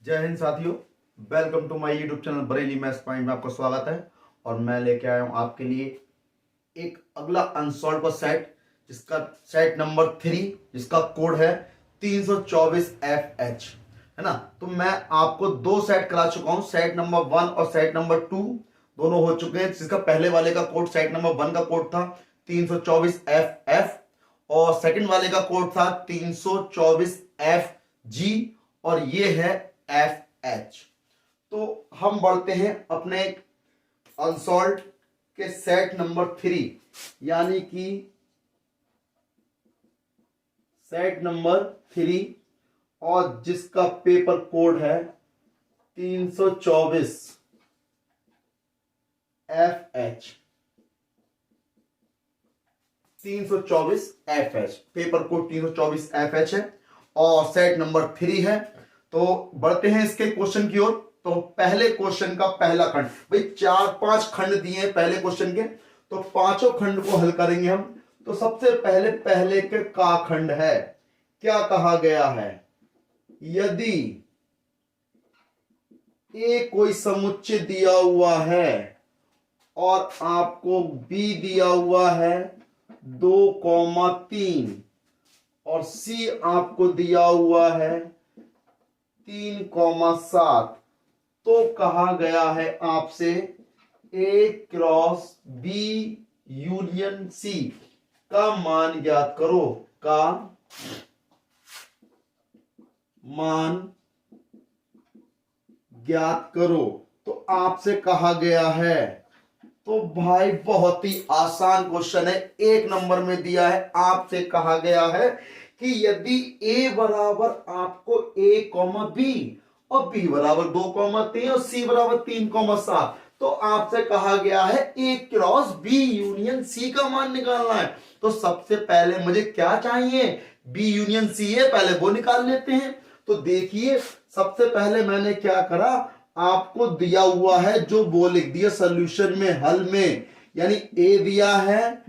जय हिंद साथियों। Welcome to my YouTube channel Bareilly maths point में आपका स्वागत है। और मैं लेके आया हूं आपके लिए एक अगला अनसॉल्व का सेट, जिसका सेट नंबर 3, जिसका कोड है 324FH, है ना। तो मैं आपको दो सेट करा चुका हूं, सेट नंबर 1 और सेट नंबर 2 दोनों हो चुके हैं। जिसका पहले वाले का कोड, सेट नंबर 1 का कोड था 324FF और सेकंड वाले का कोड था 324FG और ये है FH। तो हम बढ़ते हैं अपने अनसॉल्व के सेट नंबर 3, यानी कि सेट नंबर 3 और जिसका पेपर कोड है 324FH। 324FH paper code 324FH है और सेट नंबर 3 है। तो बढ़ते हैं इसके क्वेश्चन की ओर। तो पहले क्वेश्चन का पहला खंड, भाई 4-5 खंड दिए हैं पहले क्वेश्चन के, तो पांचों खंड को हल करेंगे हम। तो सबसे पहले के का खंड है, क्या कहा गया है, यदि ए कोई समुच्चय दिया हुआ है और आपको बी दिया हुआ है 2,3 और सी आपको दिया हुआ है 3,7, तो कहा गया है आपसे ए क्रॉस बी यूनियन सी का मान ज्ञात करो, का मान ज्ञात करो। तो आपसे कहा गया है, तो भाई बहुत ही आसान क्वेश्चन है, 1 नंबर में दिया है। आपसे कहा गया है कि यदि a बराबर आपको a, b और b बराबर 2,3 और c बराबर 3,7, तो आपसे कहा गया है a cross b union c का मान निकालना है। तो सबसे पहले मुझे क्या चाहिए, b यूनियन c है, पहले वो निकाल लेते हैं। तो देखिए सबसे पहले मैंने क्या करा, आपको दिया हुआ है जो वो लिख दिया सॉल्यूशन में, हल में, यानी a दिया है,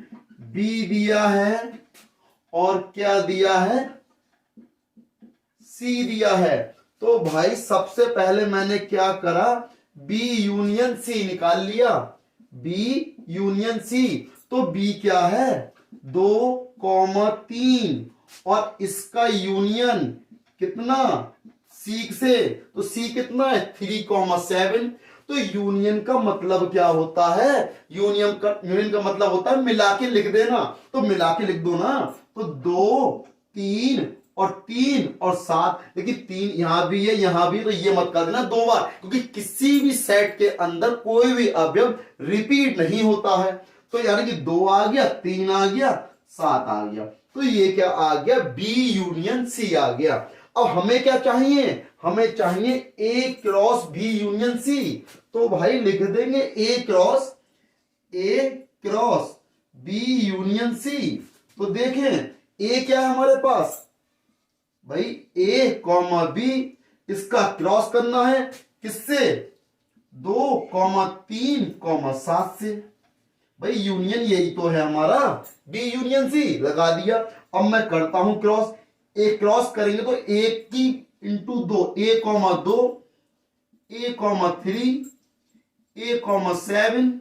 b दिया है और क्या दिया है, c दिया है। तो भाई सबसे पहले मैंने क्या करा, b यूनियन c निकाल लिया, b यूनियन c। तो b क्या है 2,3 और इसका यूनियन कितना c से, तो c कितना है 3,7। तो यूनियन का मतलब क्या होता है, यूनियन का मतलब होता है मिला के लिख देना। तो मिला के लिख दो ना, तो 2, 3 और 3 और 7, लेकिन 3 यहां भी है यहां भी, तो ये मत कर देना 2 बार, क्योंकि किसी भी सेट के अंदर कोई भी अवयव रिपीट नहीं होता है। तो यानी कि 2 आ गया, 3 आ गया, 7 आ गया, तो ये क्या आ गया, बी यूनियन सी आ गया। अब हमें क्या चाहिए, हमें चाहिए ए क्रॉस बी यूनियन सी। तो भाई लिख देंगे ए क्रॉस बी यूनियन सी। तो देखें ए क्या है हमारे पास, भाई ए कॉमा बी, इसका क्रॉस करना है किससे, 2,3,7 से। भाई यूनियन यही तो है हमारा, बी यूनियन सी लगा दिया। अब मैं करता हूं क्रॉस, ए क्रॉस करेंगे तो 1 की into 2, a,2, a,3, a,7,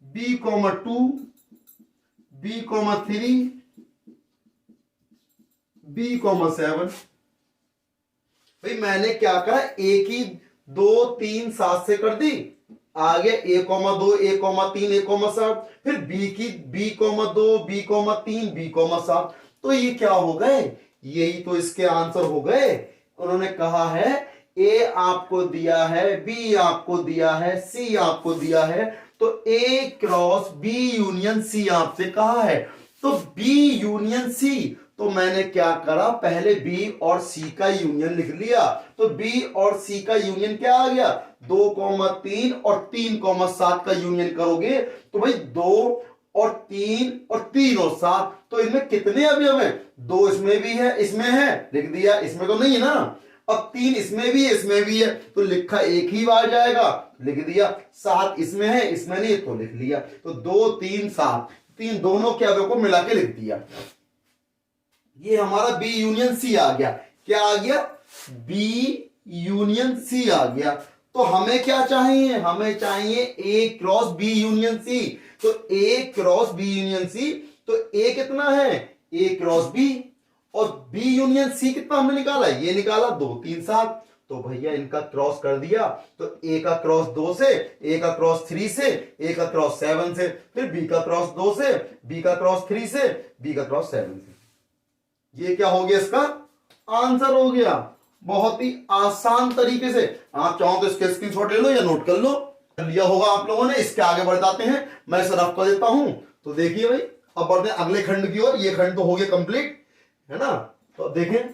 b,2, b,3, b,7। भाई मैंने क्या करा, a की 2, 3, 7 से कर दी, आगे a,2, a,3, a,7, फिर b की b,2, b,3, b,7। तो ये क्या हो गए, यही तो इसके आंसर हो गए। उन्होंने कहा है a आपको दिया है, b आपको दिया है, c आपको दिया है, तो a cross b union c आपसे कहा है। तो b यूनियन c, तो मैंने क्या करा, पहले b और c का यूनियन लिख लिया। तो b और c का यूनियन क्या आ गया, 2,3 और 3,7 का यूनियन करोगे तो भाई 2 और 3 और 3 और 7, तो इनमें कितने अवयव हैं, 2 इसमें भी है, इसमें है, लिख दिया, इसमें तो नहीं है ना। अब 3 इसमें भी है, इसमें भी है, तो लिखा एक ही बार जाएगा, लिख दिया। 7 इसमें है, इसमें नहीं, तो लिख लिया। तो 2, 3, 7, 3 दोनों के अवयव को मिला के लिख दिया। ये हमारा बी यूनियन सी आ गया। क्या आ गया, बी यूनियन सी आ गया। तो हमें क्या चाहिए, हमें चाहिए ए क्रॉस बी यूनियन सी। तो ए क्रॉस बी यूनियन सी, तो ए कितना है, ए क्रॉस बी, और बी यूनियन सी कितना हमने निकाला, ये निकाला 2 3 7। तो भैया इनका क्रॉस कर दिया, तो ए का क्रॉस 2 से, ए का क्रॉस 3 से, ए का क्रॉस 7 से, फिर बी का क्रॉस 2 से, बी का क्रॉस 3 से, बी का क्रॉस 7 से। ये क्या हो गया, इसका आंसर हो गया। बहुत ही आसान तरीके से, आप चाहो तो इसके स्क्रीनशॉट ले लो या नोट कर लो, लिया होगा आप लोगों ने। इसके आगे बढ़ जाते हैं, मैं इसे रफ कर देता हूं। तो देखिए भाई, अब बढ़ते हैं अगले खंड की ओर। ये खंड तो हो गया कंप्लीट, है ना। तो देखें,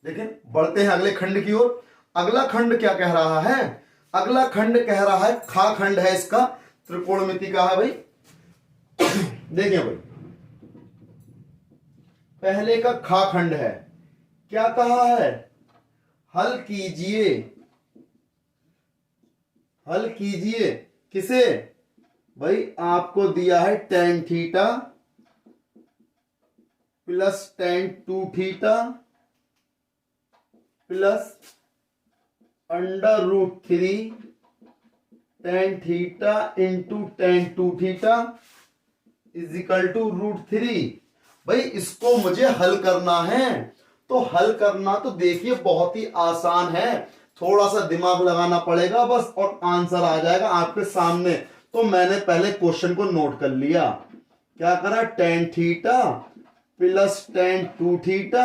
देखें बढ़ते हैं अगले खंड की ओर। अगला खंड क्या कह रहा है, अगला खंड कह रहा है, खा खंड है इसका, त्रिकोणमिति का है भाई। देखिए भाई, पहले का खा खंड है, क्या कहा है, हल कीजिए, हल कीजिए किसे भाई, आपको दिया है tan theta plus tan 2 theta plus √3 tan theta into tan 2 theta is equal to √3। भाई इसको मुझे हल करना है। तो हल करना तो देखिए बहुत ही आसान है, थोड़ा सा दिमाग लगाना पड़ेगा बस, और आंसर आ जाएगा आपके सामने। तो मैंने पहले क्वेश्चन को नोट कर लिया, क्या करा, tan theta plus tan 2 theta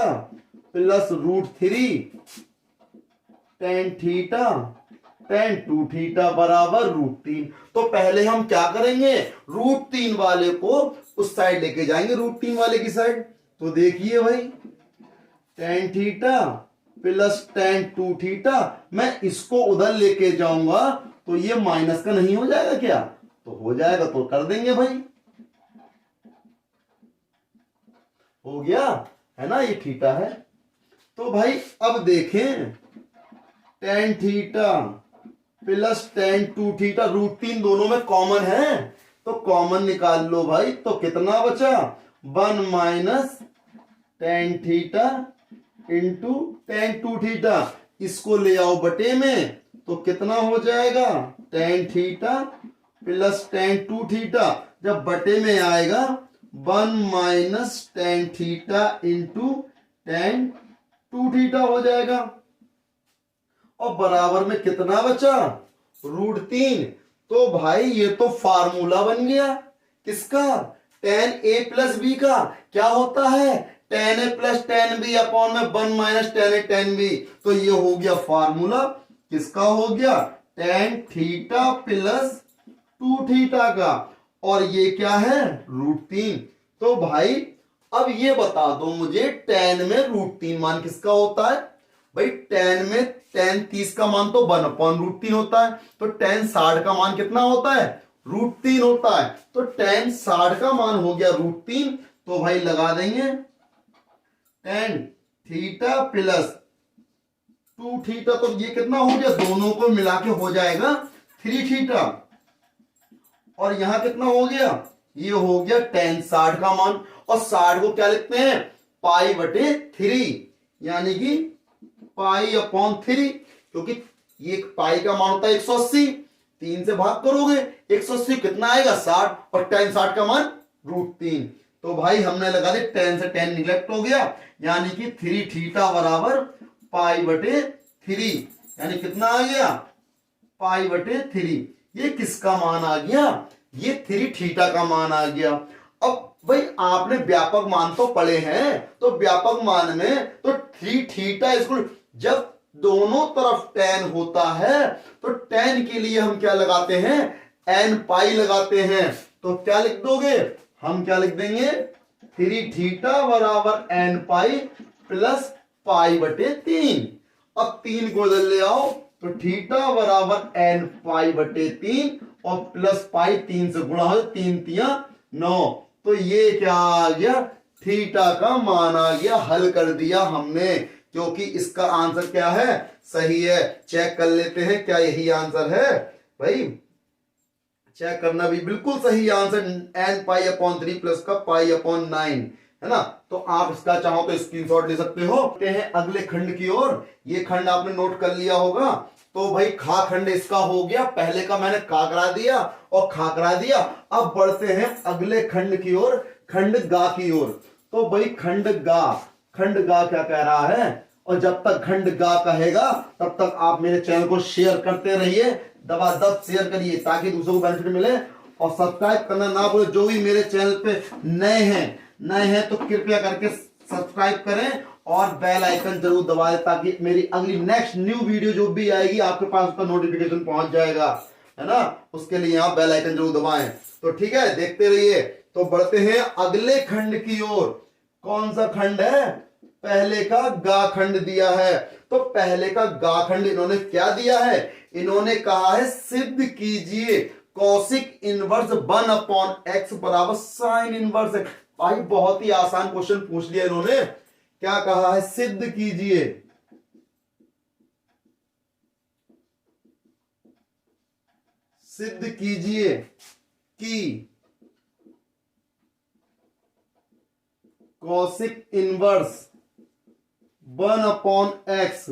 plus √3 tan theta tan 2 theta बराबर √3। तो पहले हम क्या करेंगे, √3 वाले को उस साइड लेके जाएंगे, √3 वाले की साइड। तो देखिए भाई, tan theta plus tan 2 theta, मैं इसको उधर लेके जाऊंगा तो ये माइनस का नहीं हो जाएगा क्या, तो हो जाएगा, तो कर देंगे भाई, हो गया, है ना, ये थीटा है। तो भाई अब देखें, tan theta plus tan 2 theta, √3 दोनों में कॉमन है, तो कॉमन निकाल लो भाई। तो कितना बचा, 1 minus tan theta into tan 2 theta, इसको ले आओ बटे में, तो कितना हो जाएगा, tan theta plus tan 2 theta, जब बटे में आएगा 1 minus tan theta into tan 2 theta हो जाएगा। और बराबर में कितना बचा, √3। तो भाई ये तो फार्मूला बन गया किसका, tan a प्लस बी का, क्या होता है, tan a plus tan b upon में 1 minus tan a tan b। तो ये हो गया फार्मूला किसका, हो गया tan थीटा प्लस 2 थीटा का, और ये क्या है, √3। तो भाई अब ये बता दो मुझे, tan में √3 मान किसका होता है, भाई tan में tan 30 का मान तो 1/√3 होता है, तो tan 60 का मान कितना होता है, √3 होता है। तो tan 60 का मान हो गया √3। तो भाई लगा देंगे tan थीटा प्लस 2 थीटा, तो ये कितना हो गया, दोनों को मिला के हो जाएगा 3 थीटा, और यहां कितना हो गया, ये हो गया tan 60 का मान। और 60 को क्या लिखते हैं, π/3, यानी कि π/3, क्योंकि ये पाई का मान होता है 180, 3 से भाग करोगे 180 कितना आएगा, 60, और tan 60 का मान √3। तो भाई हमने लगा दिया, tan से tan निगलेक्ट हो गया, यानी कि 3 थीटा बराबर π/3, यानी कितना आ गया, π/3। ये किसका मान आ गया, ये 3 थीटा का मान आ गया। अब भाई आपने व्यापक मान तो पढ़े हैं, तो व्यापक मान में तो 3 थीटा इसको, जब दोनों तरफ tan होता है तो tan के लिए हम क्या लगाते हैं, n पाई लगाते हैं। तो क्या लिख दोगे, हम क्या लिख देंगे, 3 थीटा बराबर n पाई प्लस π/3। अब 3 को इधर ले आओ, तो थीटा बराबर n π/3 और प्लस पाई 3 से गुणा हो, 3 × 9, तो ये क्या आ गया, थीटा का मान आ गया। हल कर दिया हमने, क्योंकि इसका आंसर क्या है, सही है। चेक कर लेते हैं क्या यही आंसर है भाई, चेक करना भी बिल्कुल सही answer, n pi upon 3 plus का पाई अपॉन 9 है ना। तो आप इसका चाहो तो स्क्रीनशॉट ले सकते हो। हैं अगले खंड की ओर, ये खंड आपने नोट कर लिया होगा। तो भाई खा खंड इसका हो गया, पहले का मैंने का करा दिया और खा करा दिया। अब बढ़ते हैं अगले खंड की ओर, खंड गा की ओर। तो भाई खंड गा क्या कह रहा है, और जब तक खंड गा कहेगा तब तक आप मेरे चैनल को शेयर करते रहिए, दबादब शेयर करिए ताकि दूसरों को बेनिफिट मिले। और सब्सक्राइब करना ना भूले, जो भी मेरे चैनल पे नए हैं तो कृपया करके सब्सक्राइब करें और बेल आइकन जरूर दबा दें, ताकि मेरी अगली नेक्स्ट न्यू वीडियो जो भी आएगी आपके पास उसका नोटिफिकेशन पहुंच जाएगा, है ना। उसके लिए आप बेल आइकन जरूर दबाएं। तो ठीक है, देखते रहिए। तो बढ़ते हैं अगले खंड की ओर। कौन सा खंड है, पहले का गा खंड दिया है। तो पहले का गा खंड इन्होंने क्या दिया है, इन्होंने कहा है सिद्ध कीजिए कौशिक इनवर्स 1 अपॉन एक्स बराबर साइन इनवर्स एक्स। भाई बहुत ही आसान क्वेश्चन पूछ लिया इन्होंने। क्या कहा है, सिद्ध कीजिए कि कौशिक इनवर्स 1 अपॉन एक्स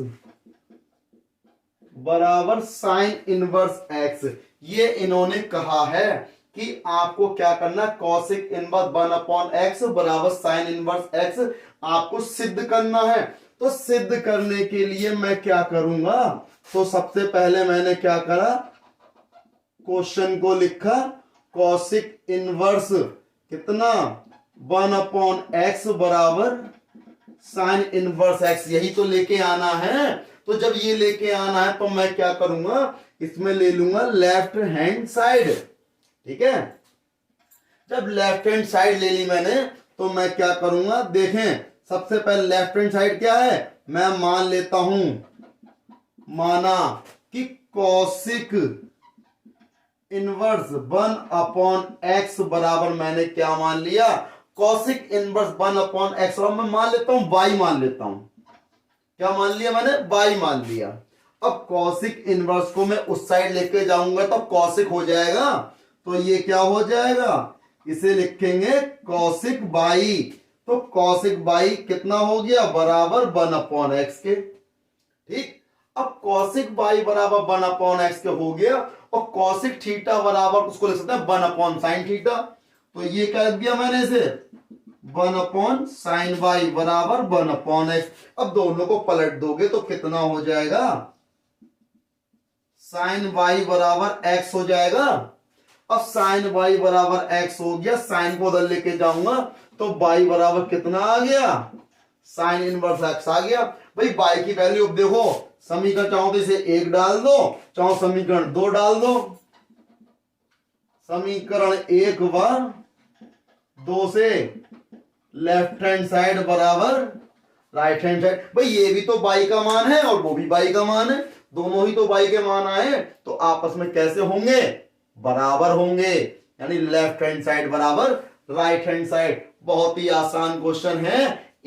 बराबर साइन इनवर्स एक्स। ये इन्होंने कहा है कि आपको क्या करना, कौशिक इनवर्स 1 अपॉन एक्स बराबर साइन इनवर्स एक्स आपको सिद्ध करना है। तो सिद्ध करने के लिए मैं क्या करूंगा, तो सबसे पहले मैंने क्या करा, क्वेश्चन को लिखा, कौशिक इनवर्स कितना 1 अपॉन एक्स बराबर साइन इनवर्स एक्स, यही तो लेके आना है। तो जब ये लेके आना है तो मैं क्या करूंगा, इसमें ले लूंगा लेफ्ट हैंड साइड। ठीक है, जब लेफ्ट हैंड साइड ले ली मैंने तो मैं क्या करूंगा, देखें सबसे पहले लेफ्ट हैंड साइड क्या है, मैं मान लेता हूं, माना कि कौशिक इनवर्स 1 अपॉन एक्स बराबर मैंने क्या मान लिया, कौशिक इनवर्स 1 अपॉन एक्स, और मैं मान लेता हूं y मान लेता हूं। क्या मान लिया मैंने, y मान लिया। अब कौशिक इनवर्स को मैं उस साइड लेके जाऊंगा तो कौशिक हो जाएगा। तो ये क्या हो जाएगा, इसे लिखेंगे कौशिक बाई। तो कौशिक बाई कितना हो गया, बराबर 1 अपॉन एक्स के। ठीक, अब कौशिक बाई बराबर 1 अपॉन एक्स के हो गया, और कौशिक थीटा बराबर उसको लिख सकते हैं 1 अपॉन साइन थीटा। तो ये क्या लिख दिया मैंने इसे, 1 अपॉन साइन वाई बराबर 1 अपॉन एक्स। अब दोनों को पलट दोगे तो कितना हो जाएगा, साइन वाई बराबर एक्स हो जाएगा। अब साइन वाई बराबर एक्स हो गया, साइन को उधर लेके जाऊंगा तो वाई बराबर कितना आ गया, साइन इनवर्स एक्स आ गया। भाई वाई की वैल्यू अब देखो, समीकरण चाहो तो इसे 1 डाल दो, चाहो समीकरण 2 डाल दो। समीकरण 1 व 2 से लेफ्ट हैंड साइड बराबर राइट हैंड साइड। भाई ये भी तो बाई का मान है और वो भी बाई का मान है, दोनों ही तो बाई के मान आए, तो आपस में कैसे होंगे, बराबर होंगे, यानी लेफ्ट हैंड साइड बराबर राइट हैंड साइड। बहुत ही आसान क्वेश्चन है,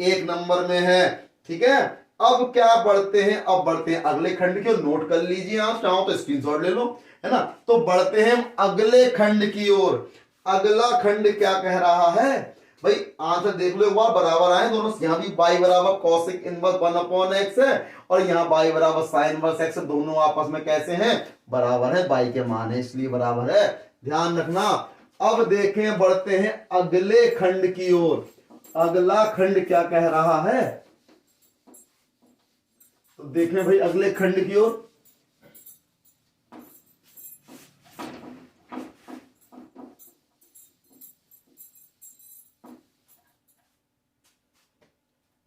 1 नंबर में है। ठीक है, अब क्या बढ़ते हैं, अब बढ़ते हैं अगले खंड की ओर। नोट कर लीजिए, आप चाहो तो स्क्रीनशॉट ले लो, है ना। तो बढ़ते हैं अगले खंड की ओर। अगला खंड क्या कह रहा है, भाई आंसर देख लो एक बार, बराबर आए दोनों। यहां भी बाई बराबर कॉसिक इनवर्स 1 अपॉन एक्स है, और यहाँ बाई बराबर साइन इनवर्स एक्स, दोनों आपस में कैसे हैं, बराबर है, बाई के मान है इसलिए बराबर है, ध्यान रखना। अब देखें, बढ़ते हैं अगले खंड की ओर। अगला खंड क्या कह रहा है, तो देखें भाई अगले खंड की ओर।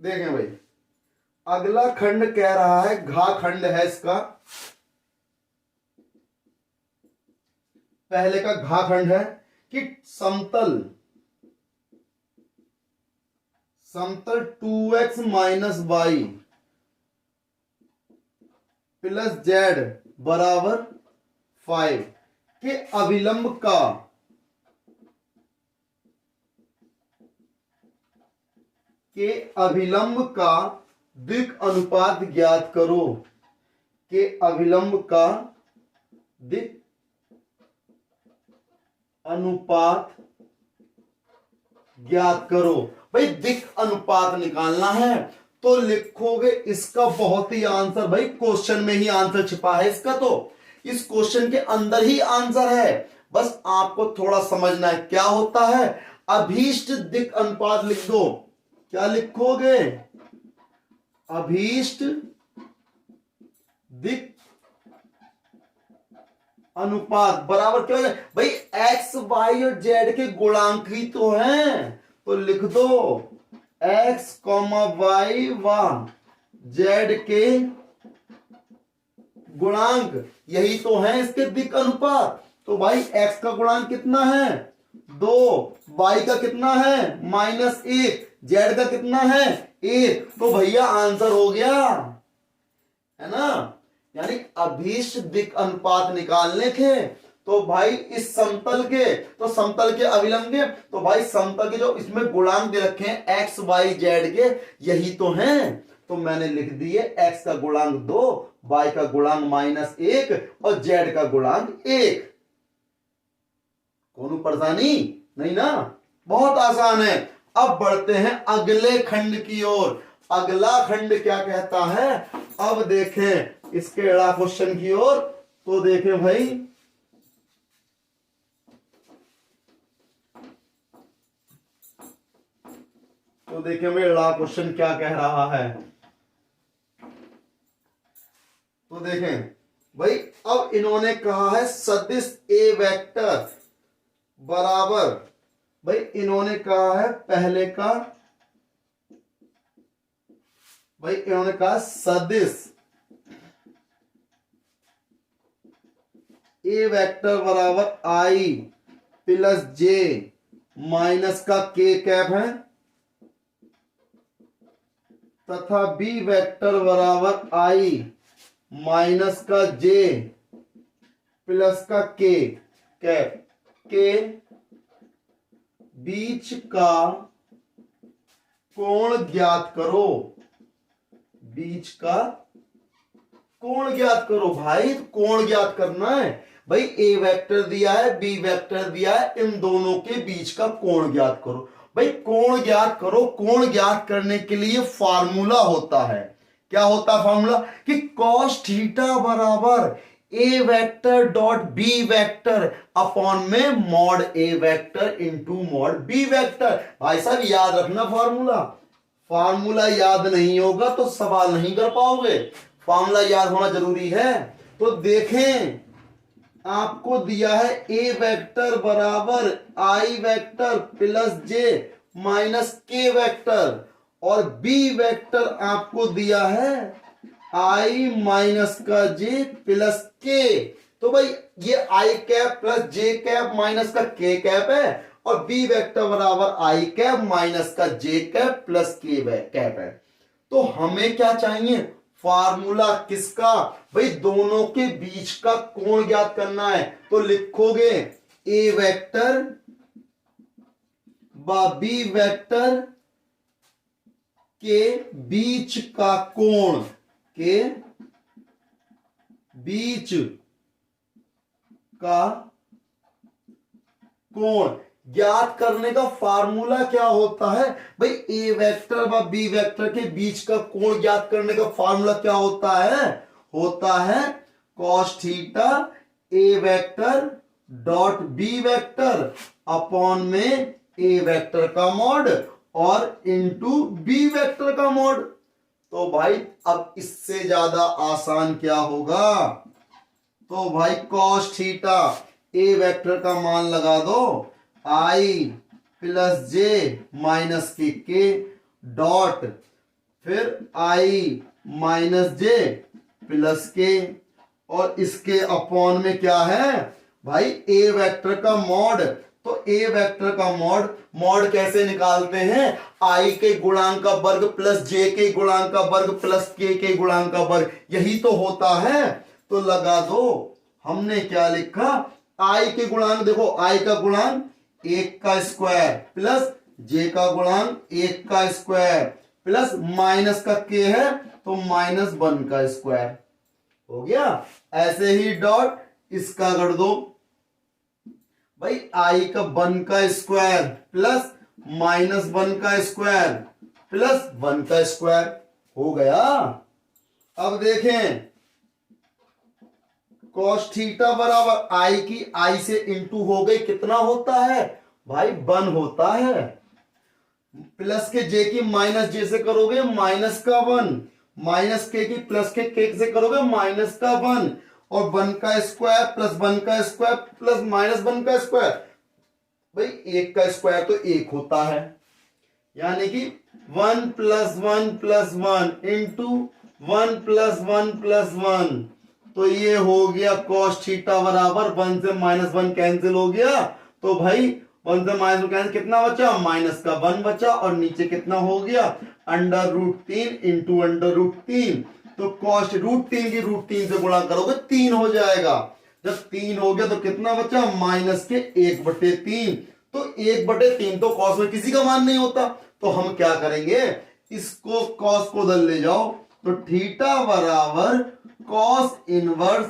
देखें भाई, अगला खंड कह रहा है, घा खंड है इसका। पहले का घा खंड है कि समतल 2x minus Y plus Z बराबर 5 के अभिलंब का के अभिलंब का दिक् अनुपात ज्ञात करो, के अभिलंब का दिक् अनुपात ज्ञात करो। भाई दिक् अनुपात निकालना है तो लिखोगे इसका बहुत ही आंसर, भाई क्वेश्चन में ही आंसर छिपा है इसका, तो इस क्वेश्चन के अंदर ही आंसर है, बस आपको थोड़ा समझना है क्या होता है। अभीष्ट दिक् अनुपात लिख दो। क्या लिखोगे? अभीष्ट दिक् अनुपात बराबर क्या हो जाए भाई, एक्स वाई और जेड के गुणांक ही तो हैं, तो लिख दो एक्स कॉमा वाई व जेड के गुणांक यही तो है इसके दिक् अनुपात। तो भाई एक्स का गुणांक कितना है 2, वाई का कितना है -1, जेड का कितना है 1, तो भैया आंसर हो गया, है ना। यानी अभीष्ट दिक् अनुपात निकालने थे तो भाई इस समतल के, तो समतल के अभिलंब के, तो भाई समतल के जो इसमें गुणांक दे रखे हैं एक्स वाई जेड के यही तो हैं, तो मैंने लिख दिए एक्स का गुणांक 2, वाई का गुणांक -1 और जेड का गुणांक 1। कौन परेशानी नहीं ना, बहुत आसान है। अब बढ़ते हैं अगले खंड की ओर। अगला खंड क्या कहता है, अब देखें इसके अगला क्वेश्चन की ओर, तो देखें भाई तो देखें भाई अगला क्वेश्चन क्या कह रहा है। तो देखें भाई अब इन्होंने कहा है सदिश ए वेक्टर बराबर, भाई इन्होंने कहा है पहले का, भाई इन्होंने कहा सदिश ए वेक्टर बराबर आई प्लस जे माइनस का के कैप है, तथा बी वेक्टर बराबर आई माइनस का जे प्लस का के कैप के बीच का कोण ज्ञात करो, बीच का कोण ज्ञात करो। भाई कोण ज्ञात करना है, भाई ए वेक्टर दिया है बी वेक्टर दिया है, इन दोनों के बीच का कोण ज्ञात करो। भाई कोण ज्ञात करो, कोण ज्ञात करने के लिए फार्मूला होता है, क्या होता है फार्मूला कि cos थीटा बराबर A vector dot B vector upon में mod A vector into mod B vector. भाई साहब याद रखना फार्मूला, फार्मूला याद नहीं होगा तो सवाल नहीं कर पाओगे, फार्मूला याद होना जरूरी है। तो देखें आपको दिया है ए वेक्टर बराबर आई वेक्टर प्लस जे माइनस के वेक्टर, और बी वेक्टर आपको दिया है आई माइनस का जे प्लस के। तो भाई ये आई कैप प्लस जे कैप माइनस का के कैप है, और बी वेक्टर बराबर आई कैप माइनस का जे कैप प्लस के कैप है। तो हमें क्या चाहिए, फार्मूला किसका, भाई दोनों के बीच का कोण ज्ञात करना है। तो लिखोगे ए वेक्टर व बी वेक्टर के बीच का कोण, के बीच का कोण ज्ञात करने का फार्मूला क्या होता है, भाई ए वेक्टर व बी वेक्टर के बीच का कोण ज्ञात करने का फार्मूला क्या होता है cos theta A vector dot B vector upon में ए वेक्टर का मॉड और इंटू बी वेक्टर का मॉड। तो भाई अब इससे ज्यादा आसान क्या होगा, तो भाई cos थीटा ए वेक्टर का मान लगा दो आई प्लस जे माइनस के डॉट फिर आई माइनस जे प्लस के, और इसके अपॉन में क्या है भाई ए वेक्टर का मॉड। तो ए वेक्टर का मॉड कैसे निकालते हैं, आई के गुणांक का वर्ग प्लस जे के गुणांक का वर्ग प्लस के गुणांक का वर्ग, यही तो होता है। तो लगा दो, हमने क्या लिखा, आई के गुणांक देखो, आई का गुणांक 1 का स्क्वायर प्लस जे का गुणांक 1 का स्क्वायर प्लस माइनस का के है तो -1 का स्क्वायर हो गया। ऐसे ही डॉट इसका कर दो भाई, I का 1 का स्क्वायर प्लस -1 का स्क्वायर प्लस 1 का स्क्वायर हो गया। अब देखें cos थीटा बराबर I की I से इंटू हो गई, कितना होता है भाई 1 होता है, प्लस के जे की माइनस जे से करोगे माइनस का 1, माइनस के की प्लस के से करोगे माइनस का 1, और 1 का स्क्वायर प्लस 1 का स्क्वायर प्लस -1 का स्क्वायर, भाई 1 का स्क्वायर तो 1 होता है, यानी कि 1 + 1 + 1 इंटू 1 + 1 + 1, तो ये हो गया cos थीटा बराबर 1 से -1 कैंसिल हो गया, तो भाई 1 से -1 कैंसिल, कितना बचा माइनस का 1 बचा, और नीचे कितना हो गया √3 इंटू √3, तो cos √3 की √3 से गुणा करोगे 3 हो जाएगा, जब 3 हो गया तो कितना बचा -1/3, तो 1/3 तो cos में किसी का मान नहीं होता, तो हम क्या करेंगे इसको cos को उधर ले जाओ, तो थीटा बराबर cos इनवर्स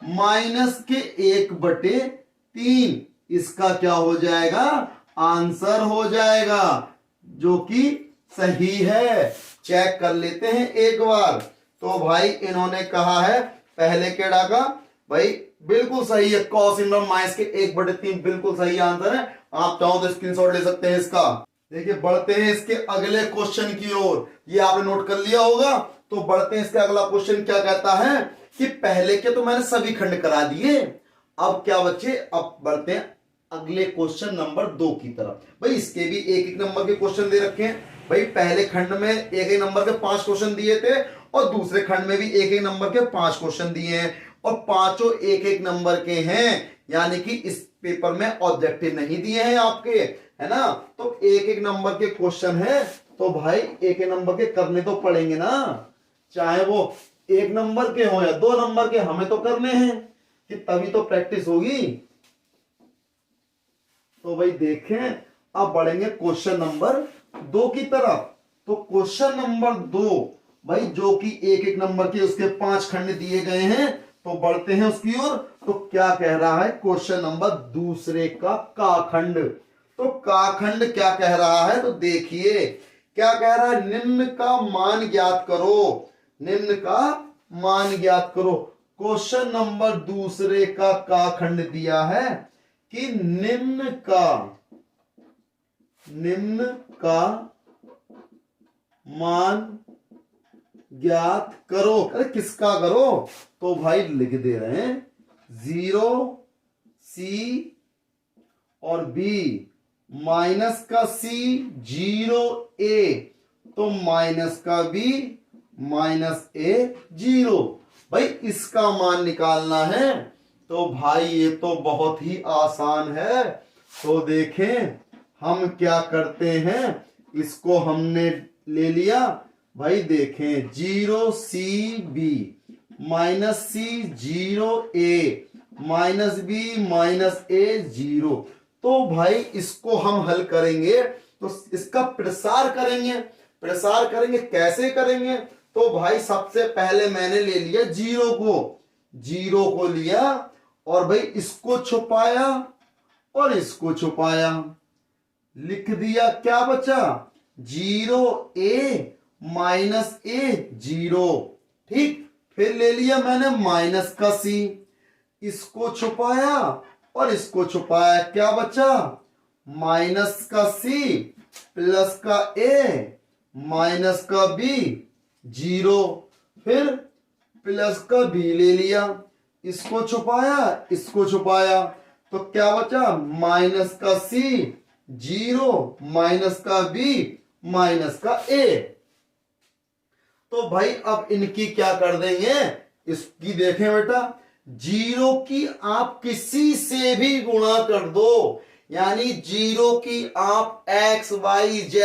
-1/3, इसका क्या हो जाएगा आंसर हो जाएगा, जो कि सही है। चेक कर लेते हैं एक बार। तो भाई इन्होंने कहा है पहले केड़ा का, भाई बिल्कुल सही है, cos इनवर्स -1/3 बिल्कुल सही आंसर है। आप चाहो तो स्क्रीनशॉट ले सकते हैं इसका। देखिए बढ़ते हैं इसके अगले क्वेश्चन की ओर, ये आपने नोट कर लिया होगा, तो बढ़ते हैं इसका अगला क्वेश्चन क्या कहता है कि पहले के तो मैंने सभी खंड करा दिए, अब क्या बच्चे, अब बढ़ते हैं अगले क्वेश्चन नंबर 2 की तरफ। भाई इसके भी एक एक नंबर के क्वेश्चन दे रखे हैं, भाई पहले खंड में एक एक नंबर के 5 क्वेश्चन दिए थे, और दूसरे खंड में भी एक एक नंबर के 5 क्वेश्चन दिए हैं, और पांचों एक एक नंबर के हैं, यानी कि इस पेपर में ऑब्जेक्टिव नहीं दिए हैं आपके, है ना, तो एक एक नंबर के क्वेश्चन है, तो भाई एक एक नंबर के करने तो पड़ेंगे ना, चाहे वो 1 नंबर के हो या 2 नंबर के, हमें तो करने हैं, कि तभी तो प्रैक्टिस होगी। तो भाई देखें, अब बढ़ेंगे क्वेश्चन नंबर 2 की तरफ। तो क्वेश्चन नंबर 2 भाई जो कि एक एक नंबर के उसके 5 खंड दिए गए हैं, तो बढ़ते हैं उसकी ओर। तो क्या कह रहा है क्वेश्चन नंबर दूसरे का खंड, तो का खंड क्या कह रहा है, तो देखिए क्या कह रहा है, निम्न का मान ज्ञात करो, निम्न का मान ज्ञात करो। क्वेश्चन नंबर दूसरे का खंड दिया है कि निम्न का मान ज्ञात करो, अरे किसका करो, तो भाई लिख दे रहे हैं 0 C और B, माइनस का C 0 A, तो माइनस का B माइनस A 0। भाई इसका मान निकालना है, तो भाई ये तो बहुत ही आसान है। तो देखें हम क्या करते हैं, इसको हमने ले लिया, भाई देखें 0 C B minus C 0 A minus B minus A 0, तो भाई इसको हम हल करेंगे, तो इसका प्रसार करेंगे कैसे करेंगे, तो भाई सबसे पहले मैंने ले लिया 0 को लिया, और भाई इसको छुपाया और इसको छुपाया, लिख दिया, क्या बचा 0 A माइनस A 0, ठीक, फिर ले लिया मैंने माइनस का C, इसको छुपाया और इसको छुपाया, क्या बचा माइनस का C प्लस का A माइनस का B 0, फिर प्लस का B ले लिया, इसको छुपाया इसको छुपाया, तो क्या बचा माइनस का C 0 माइनस का B माइनस का A। तो भाई अब इनकी क्या कर देंगे, इसकी देखें बेटा, 0 की आप किसी से भी गुणा कर दो, यानी 0 की आप x y z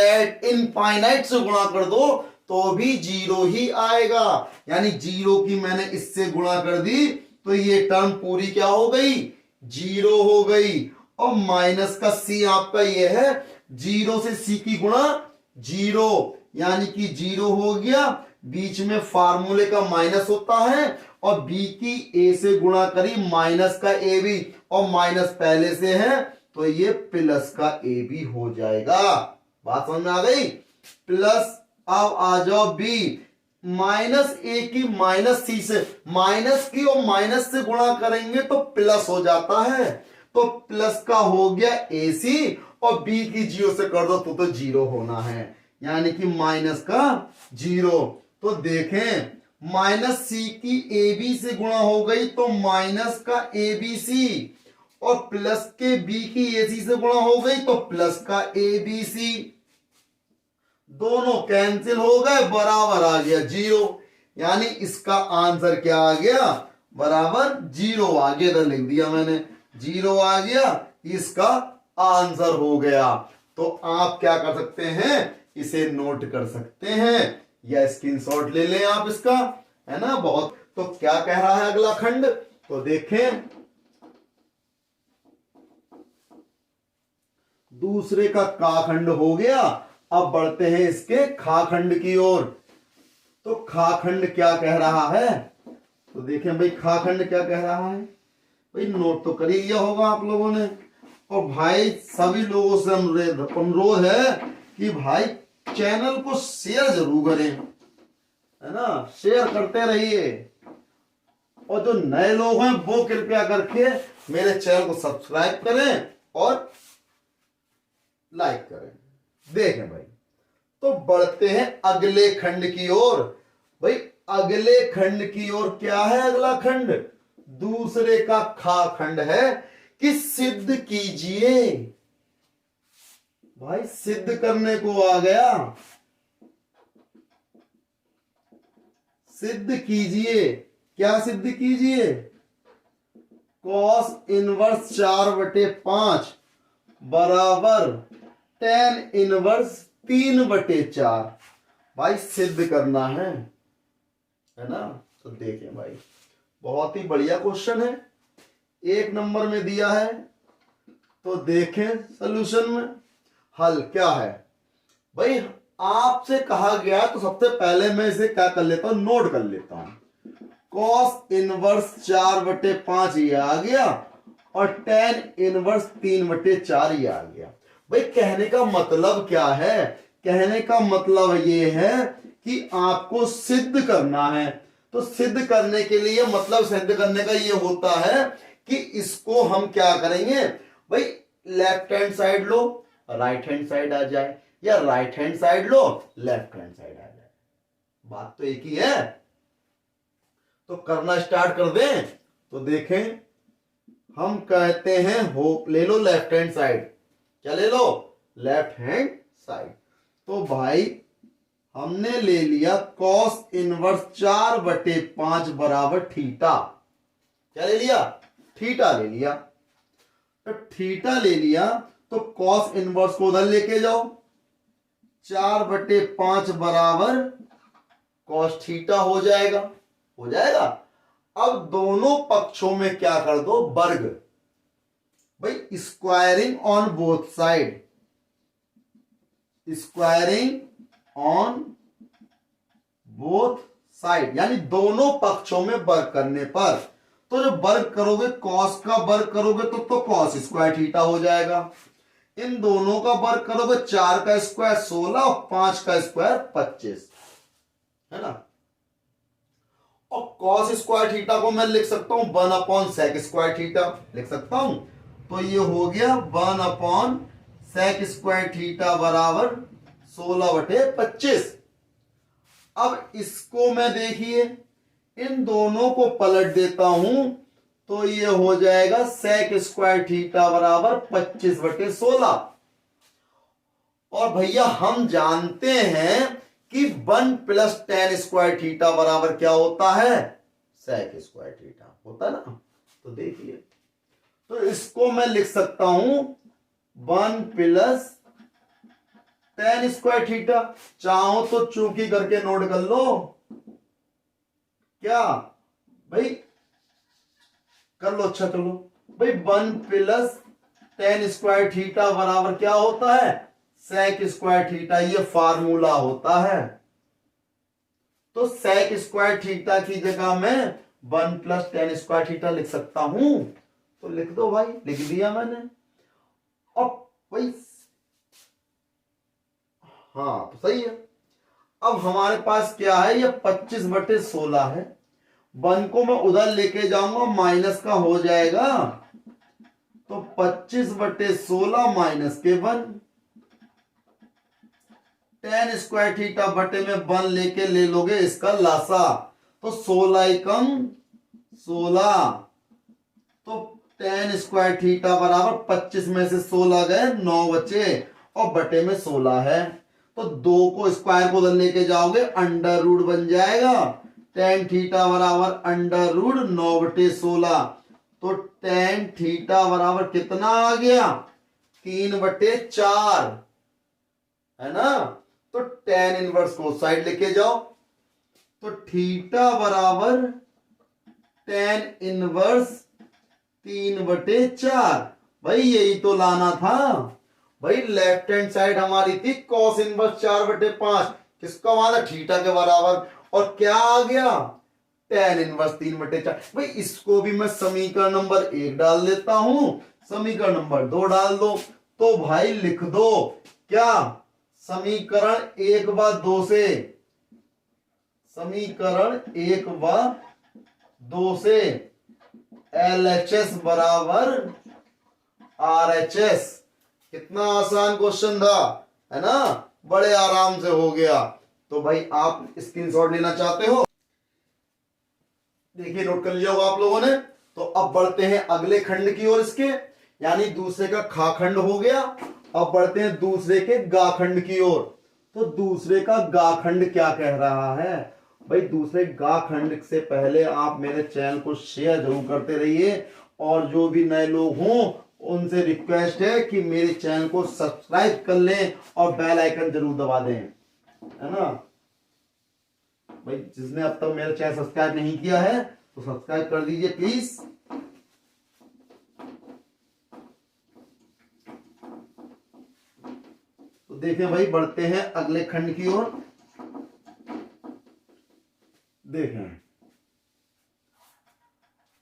इनफाइनाइट से गुणा कर दो तो भी 0 ही आएगा, यानी 0 की मैंने इससे गुणा कर दी तो ये टर्म पूरी क्या हो गई 0 हो गई, और माइनस का C आपका ये है जीरो से सी की गुणा जीरो, यानी कि जीरो हो गया, बीच में फार्मूले का माइनस होता है, और बी की ए से गुणा करी माइनस का ए बी, और माइनस पहले से है तो ये प्लस का ए बी हो जाएगा। बात समझ में आ गई? प्लस अब आ जाओ बी, माइनस ए की माइनस सी से, माइनस की और माइनस से गुणा करेंगे तो प्लस हो जाता है, तो प्लस का हो गया ए सी, और बी की जीरो से कर दो तो जीरो होना है, यानी कि माइनस का जीरो। तो देखें माइनस सी की ए बी से गुणा हो गई तो माइनस का ए बी सी, और प्लस के बी की ए सी से गुणा हो गई तो प्लस का ए बी सी, दोनों कैंसिल हो गए, बराबर आ गया जीरो, यानी इसका आंसर क्या आ गया? बराबर जीरो आ गया। इधर लिख दिया मैंने, जीरो आ गया, इसका आंसर हो गया। तो आप क्या कर सकते हैं, इसे नोट कर सकते हैं या स्क्रीनशॉट ले लें आप इसका, है ना। बहुत तो क्या कह रहा है अगला खंड, तो देखें दूसरे का का खंड हो गया। अब बढ़ते हैं इसके खा खंड की ओर। तो खा खंड क्या कह रहा है, तो देखें भाई खा खंड क्या कह रहा है। भाई नोट तो कर ही लिया होगा आप लोगों ने, और भाई सभी लोगों से अनुरोध है कि भाई चैनल को शेयर जरूर करें, है ना, शेयर करते रहिए, और जो नए लोग हैं वो कृपया करके मेरे चैनल को सब्सक्राइब करें और लाइक करें। देखें भाई, तो बढ़ते हैं अगले खंड की ओर। भाई अगले खंड की ओर क्या है, अगला खंड दूसरे का खा खंड है कि सिद्ध कीजिए। भाई सिद्ध करने को आ गया, सिद्ध कीजिए। क्या सिद्ध कीजिए? कॉस इनवर्स 4/5 बराबर टेन इनवर्स 3/4। भाई सिद्ध करना है ना। तो देखें भाई, बहुत ही बढ़िया क्वेश्चन है, 1 नंबर में दिया है। तो देखें सॉल्यूशन में हल क्या है। भाई आपसे कहा गया, तो सबसे पहले मैं इसे क्या कर लेता हूं, नोट कर लेता हूं। कॉस इनवर्स 4/5 ये आ गया, और टेन इनवर्स 3/4 ये आ गया। भाई कहने का मतलब क्या है, कहने का मतलब ये है कि आपको सिद्ध करना है। तो सिद्ध करने के लिए, मतलब सिद्ध करने का ये होता है कि इसको हम क्या करेंगे, भाई लेफ्ट हैंड साइड लो राइट हैंड साइड आ जाए, या राइट हैंड साइड लो लेफ्ट हैंड साइड आ जाए, बात तो एक ही है। तो करना स्टार्ट कर दें। तो देखें, हम कहते हैं हो, ले लो लेफ्ट हैंड साइड। क्या ले लो? Left hand side. तो भाई हमने ले लिया कॉस इनवर्स 4/5 बराबर थीटा। क्या ले लिया? थीटा ले लिया। तो थीटा ले लिया, तो कॉस इनवर्स को उधर लेके जाओ, 4/5 बराबर कॉस थीटा हो जाएगा, हो जाएगा। अब दोनों पक्षों में क्या कर दो, वर्ग। भाई squaring on both side, squaring on both side, यानी दोनों पक्षों में वर्ग करने पर, तो जब वर्ग करोगे, कॉस का वर्ग करोगे तो कॉस स्क्वायर थीटा हो जाएगा। इन दोनों का वर्ग करोगे, 4 का स्क्वायर 16 और 5 का स्क्वायर 25, है ना। और कॉस स्क्वायर थीटा को मैं लिख सकता हूं 1/sec स्क्वायर थीटा, लिख सकता हूं। तो ये हो गया 1/sec स्क्वायर थीटा बराबर 16/25। अब इसको मैं देखिए, इन दोनों को पलट देता हूं, तो ये हो जाएगा sec स्क्वायर थीटा बराबर 25/16। और भैया हम जानते हैं कि 1 + tan स्क्वायर थीटा बराबर क्या होता है, sec स्क्वायर थीटा होता ना। तो देखिए, तो इसको मैं लिख सकता हूं 1 + tan स्क्वायर थीटा। चाहो तो चूंकि करके नोट कर लो, क्या भाई कर लो, अच्छा कर लो भाई। 1 + tan स्क्वायर थीटा बराबर क्या होता है, sec स्क्वायर थीटा ये फार्मूला होता है। तो sec स्क्वायर थीटा की जगह मैं 1 प्लस tan स्क्वायर थीटा लिख सकता हूं। तो लिख दो भाई, लिख दिया मैंने। अब भाई हाँ तो सही है। अब हमारे पास क्या है, ये 25/16 है। 1 को मैं उधर लेके जाऊंगा, माइनस का हो जाएगा। तो 25/16 माइनस के 1, tan स्क्वायर थीटा बटे में 1 लेके ले लोगे इसका लासा, तो 16 एकम 16। तो tan स्क्वायर थीटा बराबर 25 में से 16 गए, 9 बचे और बटे में 16 है। तो 2 को स्क्वायर को उधर लेके जाओगे, अंडर रूट बन जाएगा। tan थीटा बराबर अंडर रूट 9/16। तो tan थीटा बराबर कितना आ गया, 3/4 है ना। तो tan इनवर्स को साइड लेके जाओ, तो थीटा बराबर tan इनवर्स 3/4। भाई यही तो लाना था भाई। लेफ्ट हैंड साइड हमारी थी cos इनवर्स 4/5, किसका माना, थीटा के बराबर। और क्या आ गया, tan इनवर्स 3/4। भाई इसको भी मैं समीकरण नंबर 1 डाल देता हूं, समीकरण नंबर 2 डाल दो। तो भाई लिख दो क्या, समीकरण 1 व 2 से, समीकरण 1 व 2 से LHS बराबर RHS। कितना आसान क्वेश्चन था, है ना, बड़े आराम से हो गया। तो भाई आप स्क्रीनशॉट लेना चाहते हो, देखिए नोट कर लिया होगा आप लोगों ने। तो अब बढ़ते हैं अगले खंड की ओर इसके, यानी दूसरे का खा खंड हो गया। अब बढ़ते हैं दूसरे के गा खंड की ओर। तो दूसरे का गा खंड क्या कह रहा है भाई। दूसरे गा खंड से पहले आप मेरे चैनल को शेयर जरूर करते रहिए, और जो भी नए लोग हों उनसे रिक्वेस्ट है कि मेरे चैनल को सब्सक्राइब कर लें और बेल आइकन जरूर दबा दें, है ना भाई। जिसने अब तक मेरा चैनल सब्सक्राइब नहीं किया है तो सब्सक्राइब कर दीजिए प्लीज। तो देखें भाई, बढ़ते हैं अगले खंड की ओर। देखें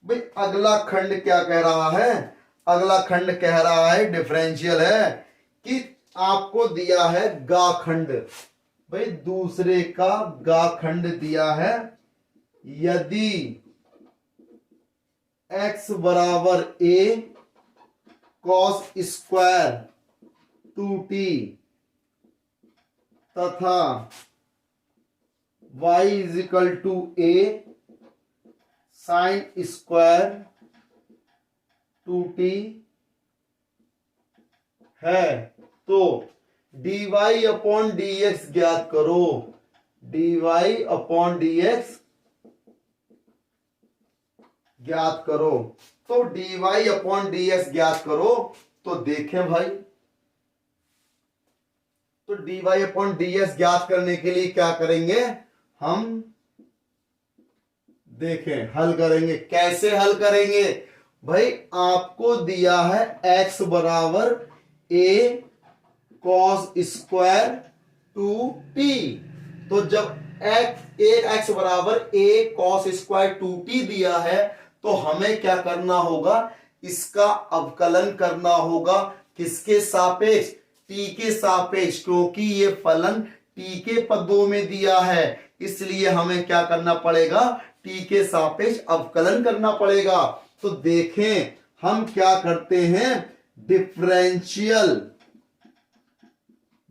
भाई अगला खंड क्या कह रहा है। अगला खंड कह रहा है, डिफरेंशियल है, कि आपको दिया है गा खंड। भाई दूसरे का गा खंड दिया है, यदि x बराबर a cos स्क्वायर 2t तथा y is equal to a sine square 2t है, तो dy अपॉन dx ज्ञात करो। dy अपॉन dx ज्ञात करो। तो dy अपॉन dx ज्ञात करो। तो देखें भाई, तो dy अपॉन dx ज्ञात करने के लिए क्या करेंगे हम, देखें हल करेंगे। कैसे हल करेंगे भाई, आपको दिया है x बराबर a cos स्क्वायर 2t। तो जब एक x बराबर a cos स्क्वायर 2t दिया है, तो हमें क्या करना होगा, इसका अवकलन करना होगा। किसके सापेक्ष, t के सापेक्ष, क्योंकि ये फलन t के पदों में दिया है, इसलिए हमें क्या करना पड़ेगा, t के सापेक्ष अवकलन करना पड़ेगा। तो देखें हम क्या करते हैं, differential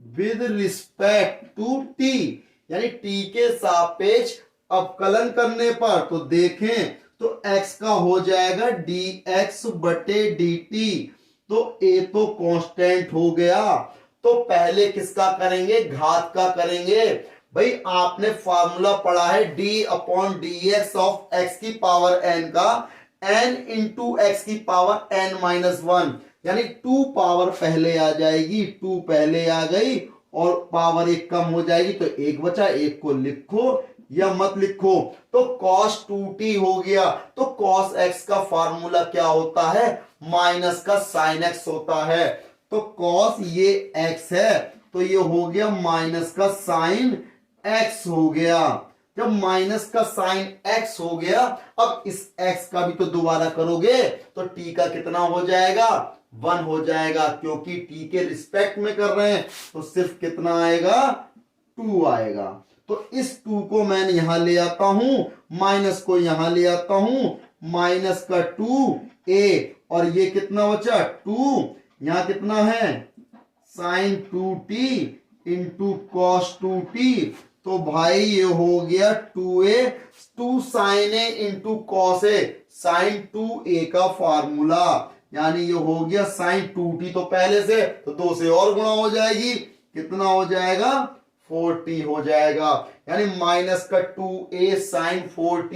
with respect to t, यानी t के सापेक्ष अवकलन करने पर, तो देखें तो x का हो जाएगा dx बटे dt। तो a तो कांस्टेंट हो गया। तो पहले किसका करेंगे, घात का करेंगे। भाई आपने फॉर्मूला पढ़ा है d upon dx of x की पावर n का, n इंटू एक्स की पावर n माइनस 1, यानी 2 पावर पहले आ जाएगी, 2 पहले आ गई और पावर 1 कम हो जाएगी, तो 1 बचा। 1 को लिखो या मत लिखो। तो cos 2t हो गया। तो cos x का फार्मूला क्या होता है, माइनस का sin x होता है। तो cos ये x है तो ये हो गया माइनस का साइन एक्स हो गया। जब माइनस का साइन एक्स हो गया, अब इस एक्स का भी तो दोबारा करोगे तो टी का कितना हो जाएगा, 1 हो जाएगा, क्योंकि टी के रिस्पेक्ट में कर रहे हैं तो सिर्फ कितना आएगा, 2 आएगा। तो इस 2 को मैं यहां ले आता हूं, माइनस को यहां ले आता हूं, माइनस का 2a, और ये कितना बचा 2, यहां कितना है sign 2t into cos 2t। तो भाई ये हो गया 2a, 2 sign A into cos A, sign 2a का फार्मूला, यानी ये हो गया साइन 2t तो पहले से, तो 2 से और गुणा हो जाएगी, कितना हो जाएगा 4t हो जाएगा, यानी माइनस का 2a साइन 4t।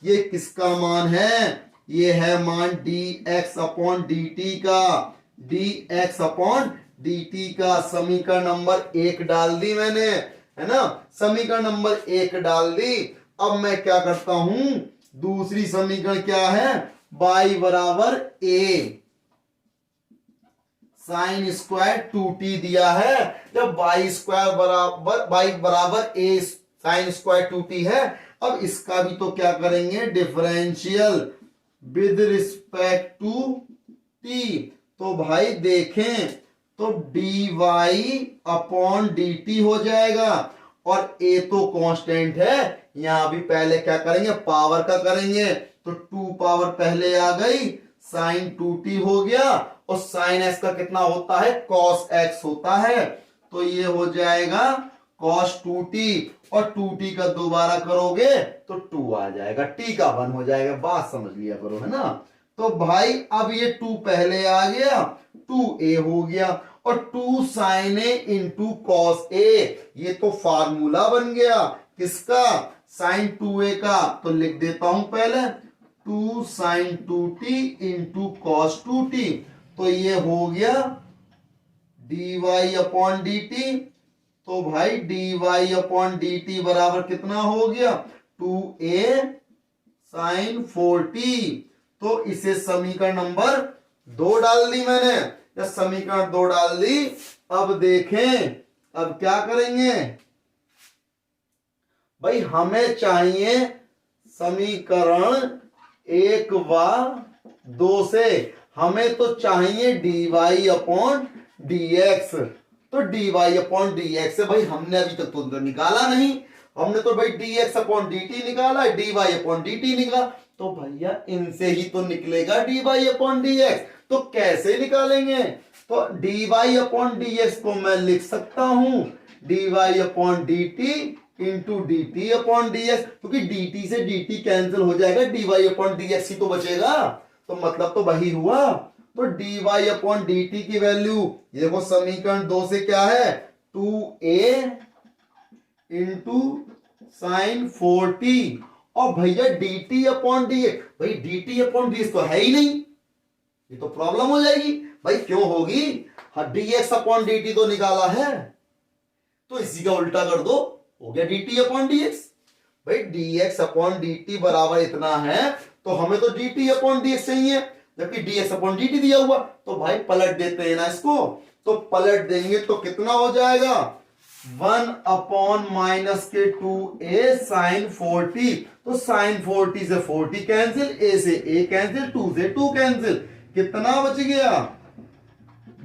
ये किसका मान है, ये है मान dx अपॉन dt का, dx अपॉन dt का। समीकरण नंबर 1 डाल दी मैंने, है ना, समीकरण नंबर 1 डाल दी। अब मैं क्या करता हूं, दूसरी समीकरण क्या है, y बराबर a साइन स्क्वायर 2t दिया है। जब y स्क्वायर बराबर y बराबर a साइन स्क्वायर 2t है, अब इसका भी तो क्या करेंगे, differential with respect to t। तो भाई देखें तो dy अपॉन dt हो जाएगा, और a तो कांस्टेंट है, यहां भी पहले क्या करेंगे, पावर का करेंगे, तो 2 पावर पहले आ गई, साइन 2t हो गया, और साइन x का कितना होता है, cos x होता है, तो ये हो जाएगा cos 2t, और 2t का दोबारा करोगे तो 2 आ जाएगा, t का 1 हो जाएगा। बात समझ लिया करो, है ना। तो भाई अब ये 2 पहले आ गया, 2a हो गया, और 2 sign A into cos A, ये तो फार्मूला बन गया किसका, साइन 2a का। तो लिख देता हूं पहले 2 sign 2t into cos 2t, तो ये हो गया dy अपॉन dt। तो भाई dy अपॉन dt बराबर कितना हो गया, 2a साइन 4t। तो इसे समीकरण नंबर 2 डाल दी मैंने, या समीकरण 2 डाल दी। अब देखें, अब क्या करेंगे भाई, हमें चाहिए समीकरण 1 व 2 से हमें तो चाहिए dy अपॉन dx। तो dy अपॉन dx से भाई हमने अभी तक तो निकाला नहीं, हमने तो भाई dx अपॉन dt निकाला, dy अपॉन dt निकाला, तो भैया इनसे ही तो निकलेगा dy अपॉन dx। तो कैसे निकालेंगे, तो dy अपॉन dx को मैं लिख सकता हूं dy upon dt into dt upon dx, क्योंकि dt से dt कैंसिल हो जाएगा, dy अपॉन dx ही तो बचेगा, तो मतलब तो वही हुआ। तो dy अपॉन dt की वैल्यू ये देखो समीकरण 2 से क्या है, 2a इंटू साइन 4t, और भैया dt अपॉन dx, भाई dt अपॉन dx तो है ही नहीं, ये तो प्रॉब्लम हो जाएगी। भाई क्यों होगी, हाँ dx अपॉन dt तो निकाला है, तो इसी का उल्टा कर दो, हो गया dt अपॉन dx। भाई dx अपॉन dt बराबर इतना है, तो हमें तो dt अपॉन dx चाहिए, जबकि dx अपॉन dt दिया हुआ, तो भाई पलट देते हैं ना इसको, तो पलट देंगे तो कितना हो जाएगा, 1 अपॉन माइनस के 2a साइन 4t। तो साइन 4t से 4t कैंसिल, a से a कैंसिल, 2 से 2 कैंसिल, कितना बच गया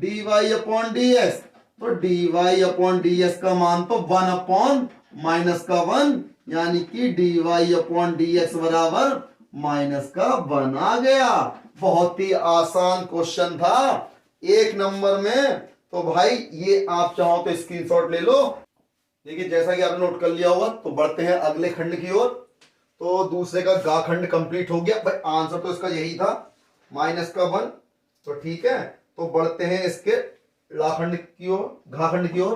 dy अपॉन dx। तो dy अपॉन dx का मान तो 1 अपॉन माइनस का 1, यानी कि dy अपॉन dx बराबर माइनस का 1 आ गया। बहुत ही आसान क्वेश्चन था 1 नंबर में। तो भाई ये आप चाहो तो स्क्रीनशॉट ले लो। देखिए जैसा कि आपने नोट कर लिया होगा, तो बढ़ते हैं अगले खंड की ओर। तो दूसरे का गा खंड कंप्लीट हो गया भाई, आंसर तो इसका यही था माइनस का 1। तो ठीक है, तो बढ़ते हैं इसके लाखंड की ओर, घाखंड की ओर।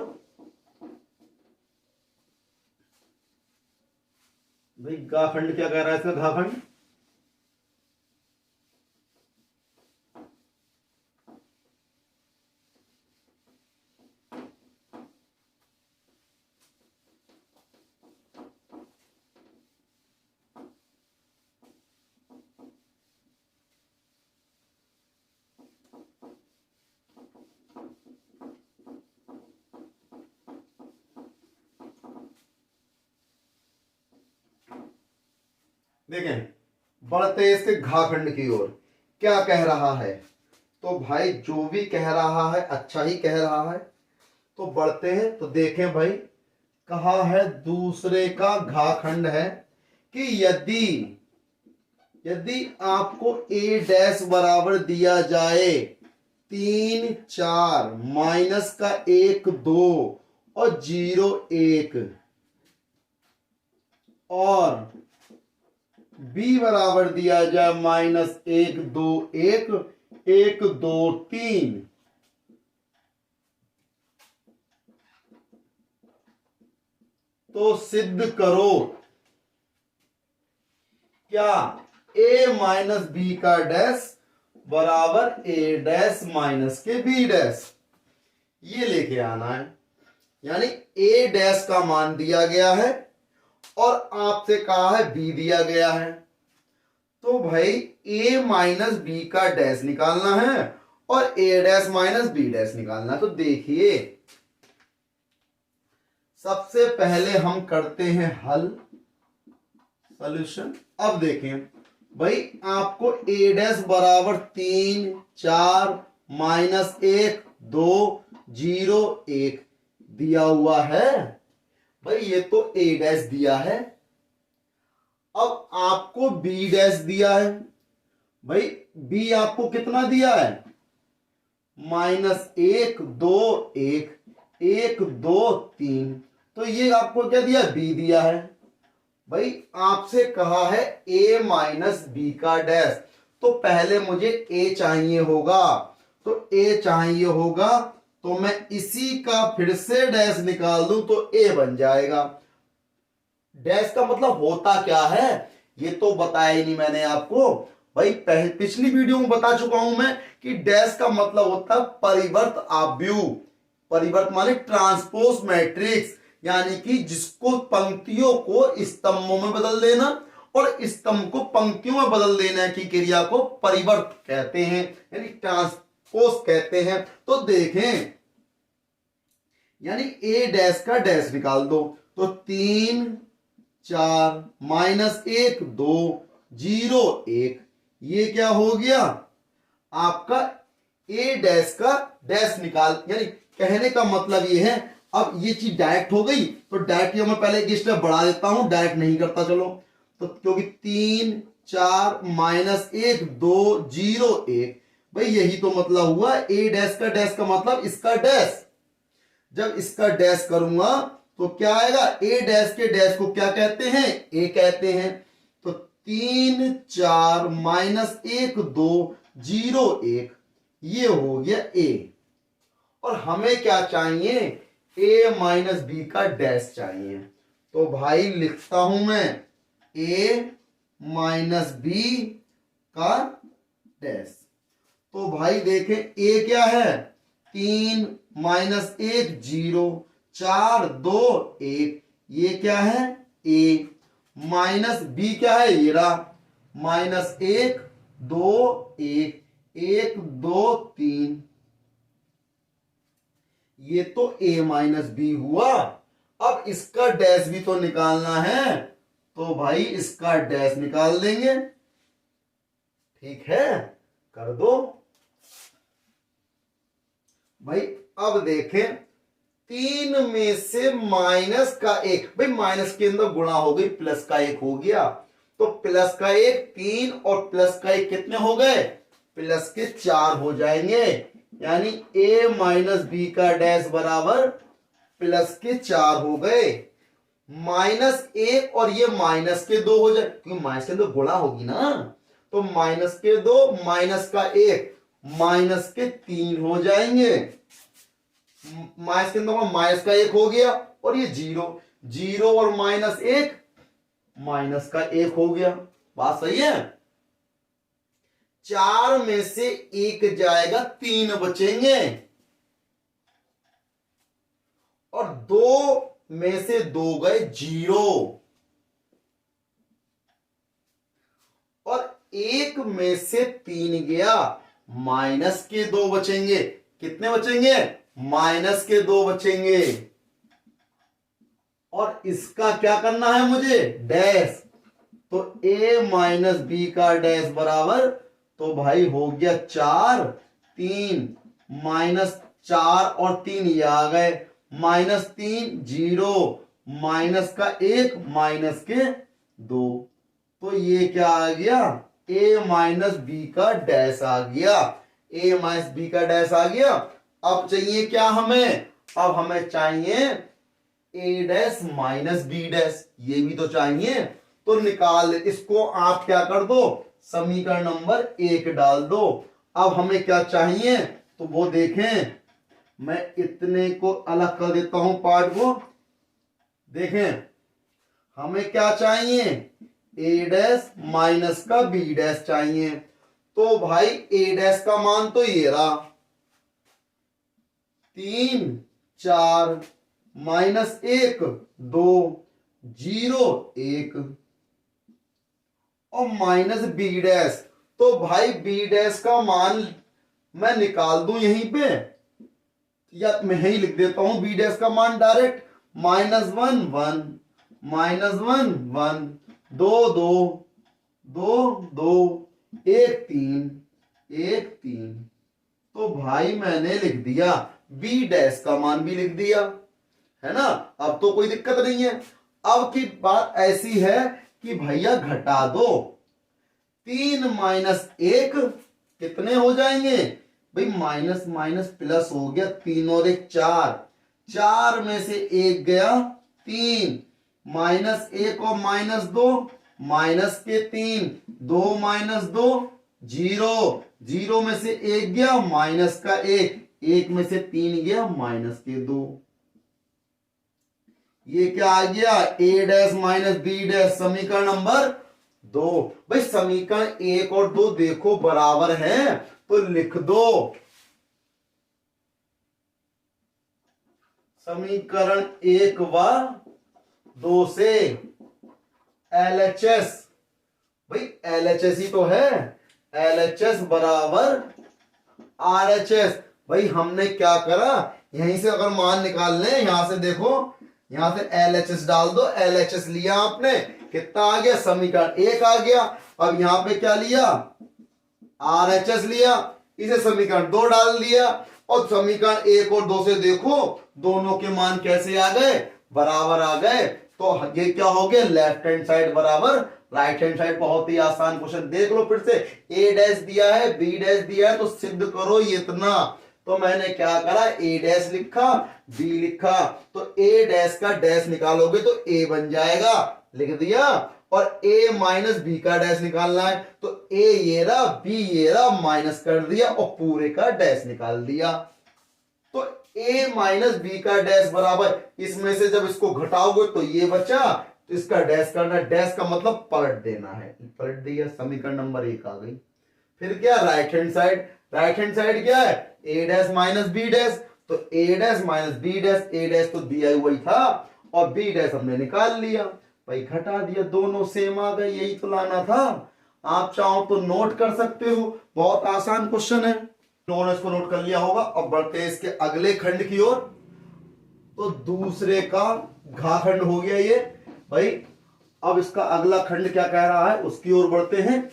भाई गाखंड क्या कह रहा है इसका, घाखंड देखें, बढ़ते हैं इसके घाखंड की ओर। क्या कह रहा है? तो भाई जो भी कह रहा है अच्छा ही कह रहा है। तो बढ़ते हैं, तो देखें भाई, कहा है दूसरे का घाखंड है कि यदि आपको ए डैश बराबर दिया जाए 3 4 माइनस का 1 2 और 0 1 और बी बराबर दिया जाए -1 2 1 1 2 3, तो सिद्ध करो क्या a माइनस बी का डैश बराबर ए डैश माइनस के बी डैश। ये लेके आना है, यानी ए डैश का मान दिया गया है और आपसे कहा है बी दिया गया है। तो भाई a माइनस बी का डैश निकालना है और ए डैश माइनस बी डैश निकालना है। तो देखिए, सबसे पहले हम करते हैं हल, सॉल्यूशन। अब देखें भाई, आपको ए डैश बराबर 3 4 -1 2 0 1 दिया हुआ है। भाई ये तो ए डैश दिया है। अब आपको बी डैश दिया है। भाई बी आपको कितना दिया है? -1 2 1 1 2 3, तो ये आपको क्या दिया? बी दिया है। भाई आपसे कहा है a माइनस बी का डैश, तो पहले मुझे a चाहिए होगा। तो a चाहिए होगा तो मैं इसी का फिर से डैश निकाल दूं तो a बन जाएगा। डैश का मतलब होता क्या है ये तो बताया ही नहीं मैंने आपको। भाई पिछली वीडियो में बता चुका हूं मैं कि डैश का मतलब होता है परिवर्त आव्यूह। परिवर्त माने ट्रांसपोज मैट्रिक्स, यानी कि जिसको पंक्तियों को स्तंभों में बदल देना और स्तंभ को पंक्तियों में बदल देने की क्रिया को परिवर्त कहते हैं, यानी ट्रांसपोज कहते हैं। तो देखें, यानी ए डैश का डैश निकाल दो, तो 3 4 -1 2 0 1, ये क्या हो गया? आपका ए डैश का डैश निकाल, यानी कहने का मतलब ये है। अब ये चीज डायरेक्ट हो गई, तो डायरेक्ट मैं पहले एक स्टेप बढ़ा देता हूं, डायरेक्ट नहीं करता चलो। तो क्योंकि 3 4 -1 2 0 1, भाई यही तो मतलब हुआ ए डैश का मतलब इसका डैश। जब इसका डैश करूंगा तो क्या आएगा? ए डैश के डैश को क्या कहते हैं? ए कहते हैं। तो 3 4 -1 2 0 1, ये हो गया ए। और हमें क्या चाहिए? a माइनस बी का डैश चाहिए। तो भाई लिखता हूं मैं a माइनस बी का डैश। तो भाई देखें a क्या है? 3 -1 0 4 2 1, ये क्या है? a माइनस बी क्या है? ये रहा -1 2 1 1 2 3, ये तो a माइनस बी हुआ। अब इसका डैश भी तो निकालना है, तो भाई इसका डैश निकाल देंगे। ठीक है, कर दो भाई। अब देखें, 3 में से माइनस का 1, भाई माइनस के अंदर गुणा हो गई, प्लस का 1 हो गया। तो प्लस का 1 3 और प्लस का 1 कितने हो गए? प्लस के 4 हो जाएंगे, यानी a माइनस बी का डैश बराबर प्लस के 4 हो गए। -1 और ये माइनस के 2 हो जाए, क्योंकि माइनस के 2 गुणा होगी ना। तो माइनस के 2 माइनस का 1 माइनस के 3 हो जाएंगे। माइनस के 2 माइनस का 1 हो गया, और ये 0 0 और -1 माइनस का 1 हो गया। बात सही है। 4 में से 1 जाएगा, 3 बचेंगे, और 2 में से 2 गए 0, और 1 में से 3 गया, माइनस के 2 बचेंगे। कितने बचेंगे? माइनस के 2 बचेंगे। और इसका क्या करना है मुझे? डैश। तो a माइनस बी का डैश बराबर, तो भाई हो गया 4, 3 माइनस 4 और 3 ये आ गए, -3 0 माइनस का 1 माइनस के 2, तो ये क्या आ गया, a माइनस बी का डैश आ गया, a माइनस बी का डैश आ गया। अब चाहिए क्या हमें, अब हमें चाहिए a dash minus B dash, ये भी तो चाहिए। तो निकाल, इसको आप क्या कर दो, समीकरण नंबर 1 डाल दो। अब हमें क्या चाहिए, तो वो देखें, मैं इतने को अलग कर देता हूं पार्ट को। देखें हमें क्या चाहिए, a डैश माइनस का b डैश चाहिए। तो भाई a डैश का मान तो ये रहा 3 4 -1 2 0 1, और माइनस बी डैश, तो भाई बी डैश का मान मैं निकाल दूं यहीं पे, या मैं यही लिख देता हूं बी डैश का मान डायरेक्ट, -1 1 -1 1 2 2 2 2 1 3 1 3, तो भाई मैंने लिख दिया बी डैश का मान भी लिख दिया, है ना। अब तो कोई दिक्कत नहीं है। अब की बात ऐसी है कि भैया घटा दो, 3 माइनस 1 कितने हो जाएंगे भाई, माइनस माइनस प्लस हो गया, 3 और 1 4, 4 में से 1 गया 3, -1 और -2 माइनस के 3, 2 -2 0, 0 में से 1 गया माइनस का 1, 1 में से 3 गया माइनस के 2, ये क्या आ गया, a dash minus B dash, समीकरण नंबर 2। भाई समीकरण 1 और 2 देखो बराबर हैं, तो लिख दो समीकरण 1 व 2 से LHS, भाई LHS ही तो है, LHS बराबर RHS। भाई हमने क्या करा, यहीं से अगर मान निकाल लें, यहां से देखो, यहां से LHS डाल दो, LHS लिया आपने, कितना आ गया, समीकरण 1 आ गया। अब यहां पे क्या लिया, RHS लिया, इसे समीकरण 2 डाल दिया, और समीकरण 1 और 2 से देखो दोनों के मान कैसे आ गए, बराबर आ गए। तो ये क्या हो गया, लेफ्ट हैंड साइड बराबर राइट हैंड साइड। बहुत ही आसान क्वेश्चन, देख लो फिर से, a डैश दिया है, b डैश दिया है, तो सिद्ध करो ये इतना। तो मैंने क्या करा, a डैश लिखा, b लिखा, तो a डैश का डैश निकालोगे तो a बन जाएगा, लिख दिया। और a माइनस बी का डैश निकालना है, तो a ये रहा, b ये रहा, माइनस कर दिया और पूरे का डैश निकाल दिया। तो a माइनस बी का डैश बराबर, इसमें से जब इसको घटाओगे तो ये बचा, तो इसका डैश करना, डैश का मतलब पलट देना है, पलट दिया, समीकरण नंबर 1 आ गई। फिर क्या, right hand side, right hand side क्या है, a dash minus B dash, तो a dash minus B dash, a dash तो दिया हुआ ही था और b डैश हमने निकाल लिया, भाई घटा दिया, दोनों सेम आ गए, यही तो लाना था। आप चाहो तो नोट कर सकते हो, बहुत आसान क्वेश्चन है, लोगों ने इसको नोट कर लिया होगा। अब बढ़ते हैं इसके अगले खंड की ओर, तो दूसरे का घा खंड हो गया ये भाई। अब इसका अगला खंड क्या कह रहा है, उसकी ओर बढ़ते हैं।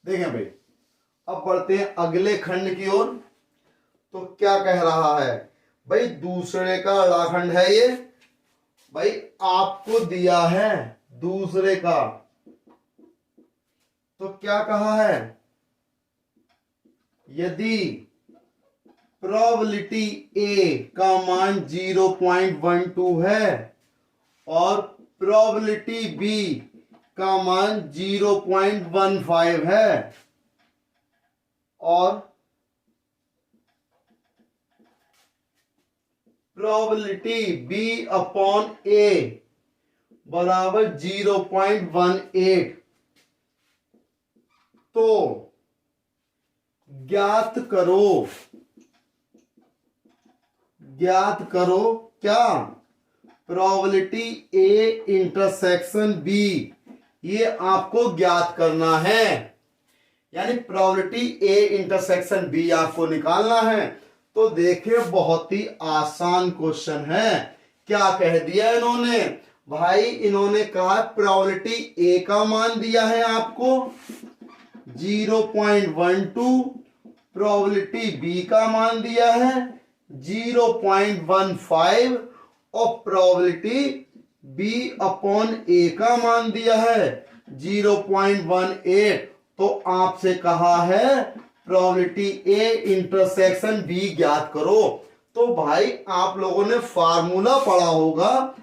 देखें भाई, अब बढ़ते हैं अगले खंड की ओर। तो क्या कह रहा है भाई, दूसरे का अड़ाखंड है ये, भाई आपको दिया है दूसरे का, तो क्या कहा है, यदि प्रोबेबिलिटी a का मान 0.12 है और प्रोबेबिलिटी b का मान 0.15 है, और प्रोबेबिलिटी b अपॉन a बराबर 0.18। तो ज्ञात करो क्या प्रोबेबिलिटी ए इंटरसेक्शन बी, ये आपको ज्ञात करना है, यानी प्रोबेबिलिटी ए इंटरसेक्शन बी आपको निकालना है। तो देखिए बहुत ही आसान क्वेश्चन है। क्या कह दिया इन्होंने भाई, इन्होंने कहा प्रोबेबिलिटी ए का मान दिया है आपको 0.12, प्रोबेबिलिटी बी का मान दिया है 0.15 और प्रोबेबिलिटी बी अपॉन ए का मान दिया है 0.18। तो आपसे कहा है प्रोबेबिलिटी ए इंटरसेक्शन बी ज्ञात करो। तो भाई आप लोगों ने फार्मूला पढ़ा होगा,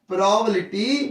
प्रोबेबिलिटी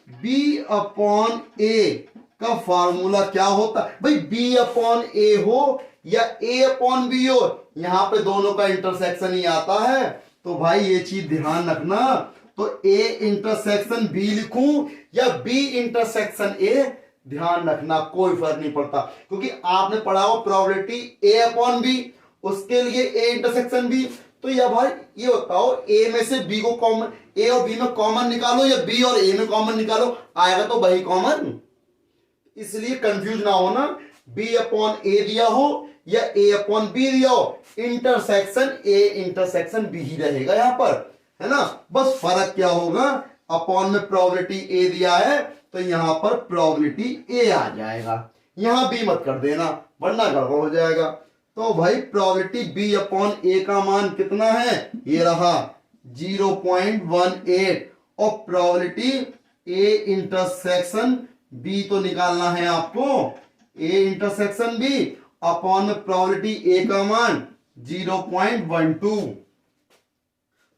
बी अपॉन ए का फार्मूला क्या होता है भाई, बी अपॉन ए हो या ए अपॉन बी हो, यहां पे दोनों का इंटरसेक्शन ही आता है। तो भाई ये चीज ध्यान रखना, तो ए इंटरसेक्शन बी लिखूं या बी इंटरसेक्शन ए, ध्यान रखना कोई फर्क नहीं पड़ता, क्योंकि आपने पढ़ा हो प्रोबेबिलिटी ए अपॉन बी, उसके लिए ए इंटरसेक्शन बी। तो या भाई ये बताओ ए में से बी को कॉमन, ए और बी में कॉमन निकालो या बी और ए में कॉमन निकालो, आएगा तो वही कॉमन। इसलिए कंफ्यूज ना होना, बी अपॉन ए दिया हो या ए अपॉन बी दिया हो, इंटरसेक्शन ए इंटरसेक्शन बी ही रहेगा यहां पर, है ना। बस फर्क क्या होगा, अपॉन में प्रोबेबिलिटी ए दिया है तो यहां पर प्रोबेबिलिटी ए आ जाएगा, यहां बी मत कर देना वरना गड़बड़ हो जाएगा। तो भाई प्रोबेबिलिटी बी अपॉन ए का मान कितना है, ये रहा 0.18 और प्रोबेबिलिटी ए इंटरसेक्शन बी तो निकालना है आपको, ए इंटरसेक्शन बी अपॉन में प्रोबेबिलिटी ए का मान 0.12।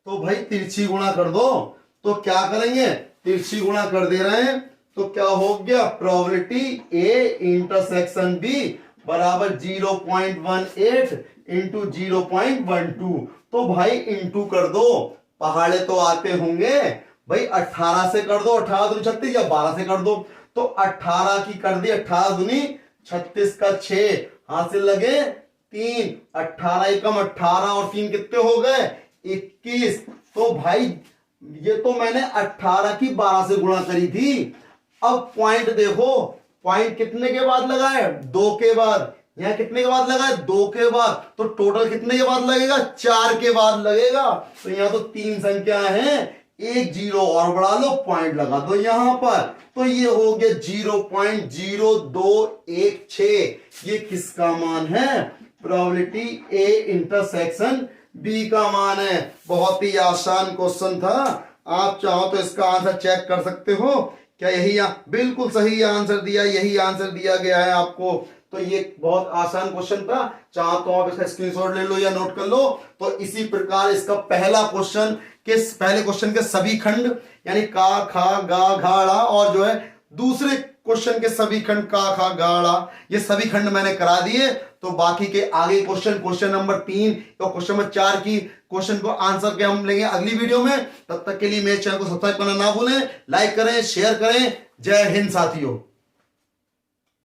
तो भाई तिरछी गुणा कर दो, तो क्या करेंगे, तिरछी गुणा कर दे रहे हैं तो क्या हो गया, प्रोबेबिलिटी ए इंटरसेक्शन बी बराबर 0.18 इंटू 0.12। तो भाई इंटू कर दो, पहाड़े तो आते होंगे भाई, 18 से कर दो, 18 दूनी 36 या 12 से कर दो, तो 18 की कर दी, 18 दूनी 36 का 6 हासिल लगे 3, 18 एकम 18 और 3 कितने हो गए 21। तो भाई ये तो मैंने 18 की 12 से गुणा करी थी। अब पॉइंट देखो, पॉइंट कितने के बाद लगाए, 2 के बाद, यहां कितने के बाद लगाए 2 के बाद, तो टोटल कितने के बाद लगेगा 4 के बाद लगेगा। तो यहां तो 3 संख्या है, एक जीरो और बढ़ा लो, पॉइंट लगा दो यहां पर, तो ये हो गया 0.0216। ये किसका मान है, प्रोबेबिलिटी ए इंटरसेक्शन बी का मान है। बहुत ही आसान क्वेश्चन था, आप चाहो तो इसका आंसर चेक कर सकते हो, क्या यही बिल्कुल सही आंसर दिया, यही आंसर दिया गया है आपको। तो ये बहुत आसान क्वेश्चन था, चाहो तो आप इसका स्क्रीनशॉट ले लो या नोट कर लो। तो इसी प्रकार इसका पहले क्वेश्चन के सभी खंड यानी का खा गा घाड़ा और जो है दूसरे क्वेश्चन के सभी खंड का खा गाड़ा, ये सभी खंड मैंने करा दिए। तो बाकी के आगे क्वेश्चन नंबर 3 और क्वेश्चन नंबर 4 की क्वेश्चन को आंसर के हम लेंगे अगली वीडियो में। तब तक के लिए मेरे चैनल को सब्सक्राइब करना ना भूलें, लाइक करें, शेयर करें। जय हिंद साथियों।